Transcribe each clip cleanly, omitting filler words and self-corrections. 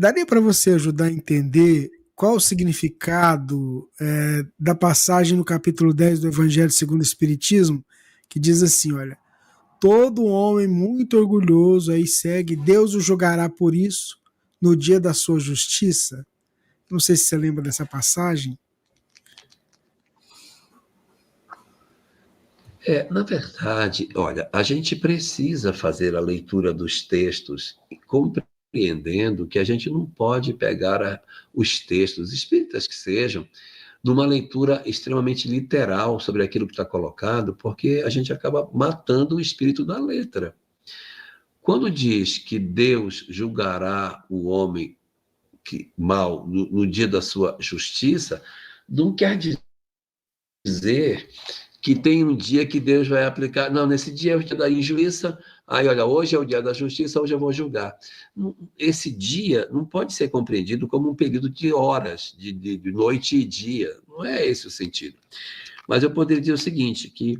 daria para você ajudar a entender qual o significado da passagem no capítulo 10 do Evangelho segundo o Espiritismo, que diz assim, olha, todo homem muito orgulhoso aí segue, Deus o julgará por isso no dia da sua justiça. Não sei se você lembra dessa passagem. Na verdade, olha, a gente precisa fazer a leitura dos textos compreendendo que a gente não pode pegar os textos, espíritas que sejam, numa leitura extremamente literal sobre aquilo que está colocado, porque a gente acaba matando o espírito da letra. Quando diz que Deus julgará o homem mal no dia da sua justiça, não quer dizer que tem um dia que Deus vai aplicar. Não, nesse dia é o dia da injustiça. Aí, olha, hoje é o dia da justiça, hoje eu vou julgar. Esse dia não pode ser compreendido como um período de horas, de noite e dia. Não é esse o sentido. Mas eu poderia dizer o seguinte, que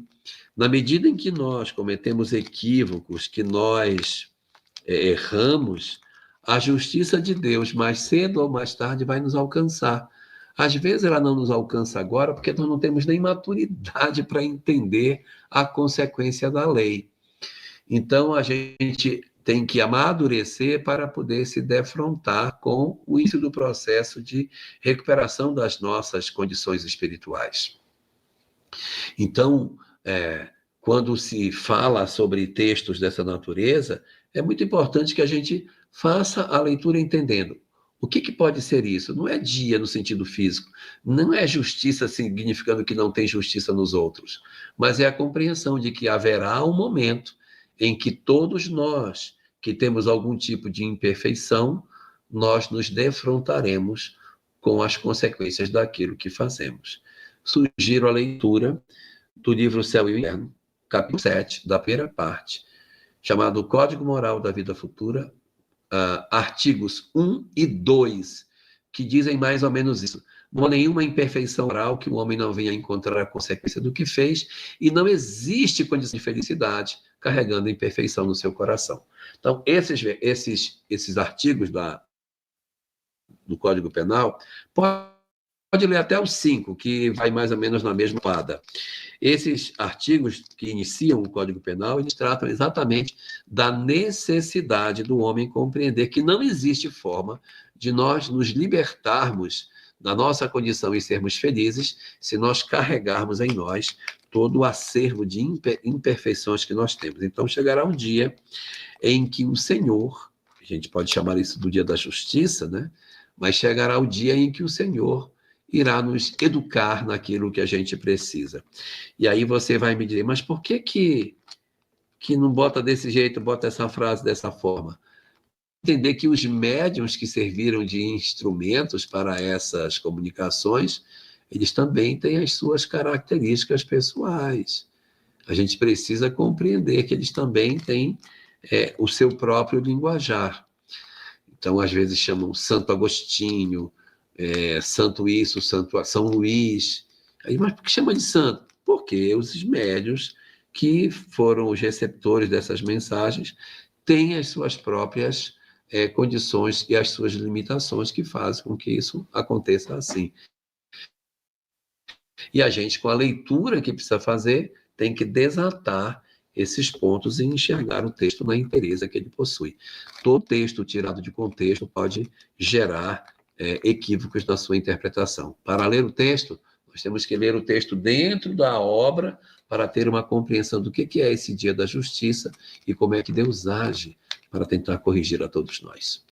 na medida em que nós cometemos equívocos, que nós erramos, a justiça de Deus, mais cedo ou mais tarde, vai nos alcançar. Às vezes ela não nos alcança agora porque nós não temos nem maturidade para entender a consequência da lei. Então, a gente tem que amadurecer para poder se defrontar com o início do processo de recuperação das nossas condições espirituais. Então, quando se fala sobre textos dessa natureza, é muito importante que a gente faça a leitura entendendo o que pode ser isso. Não é dia no sentido físico, não é justiça significando que não tem justiça nos outros, mas é a compreensão de que haverá um momento em que todos nós que temos algum tipo de imperfeição, nós nos defrontaremos com as consequências daquilo que fazemos. Sugiro a leitura do livro Céu e Inferno, capítulo 7, da primeira parte, chamado Código Moral da Vida Futura, artigos 1 e 2, que dizem mais ou menos isso. Não há nenhuma imperfeição moral que o homem não venha a encontrar a consequência do que fez, e não existe condição de felicidade carregando a imperfeição no seu coração. Então, esses artigos do Código Penal, pode ler até os 5, que vai mais ou menos na mesma toada. Esses artigos que iniciam o Código Penal, eles tratam exatamente da necessidade do homem compreender que não existe forma de nós nos libertarmos da nossa condição e sermos felizes se nós carregarmos em nós todo o acervo de imperfeições que nós temos. Então, chegará um dia em que o Senhor, a gente pode chamar isso do dia da justiça, né? Mas chegará o dia em que o Senhor irá nos educar naquilo que a gente precisa. E aí você vai me dizer, mas por que não bota desse jeito, bota essa frase dessa forma? Entender que os médiuns que serviram de instrumentos para essas comunicações, eles também têm as suas características pessoais. A gente precisa compreender que eles também têm o seu próprio linguajar. Então, às vezes chamam Santo Agostinho, santo isso, santo São Luís. Aí, mas por que chama de santo? Porque os médiuns que foram os receptores dessas mensagens têm as suas próprias condições e as suas limitações que fazem com que isso aconteça assim. E a gente, com a leitura que precisa fazer, tem que desatar esses pontos e enxergar o texto na inteireza que ele possui. Todo texto tirado de contexto pode gerar equívocos na sua interpretação. Para ler o texto, nós temos que ler o texto dentro da obra para ter uma compreensão do que é esse dia da justiça e como é que Deus age para tentar corrigir a todos nós.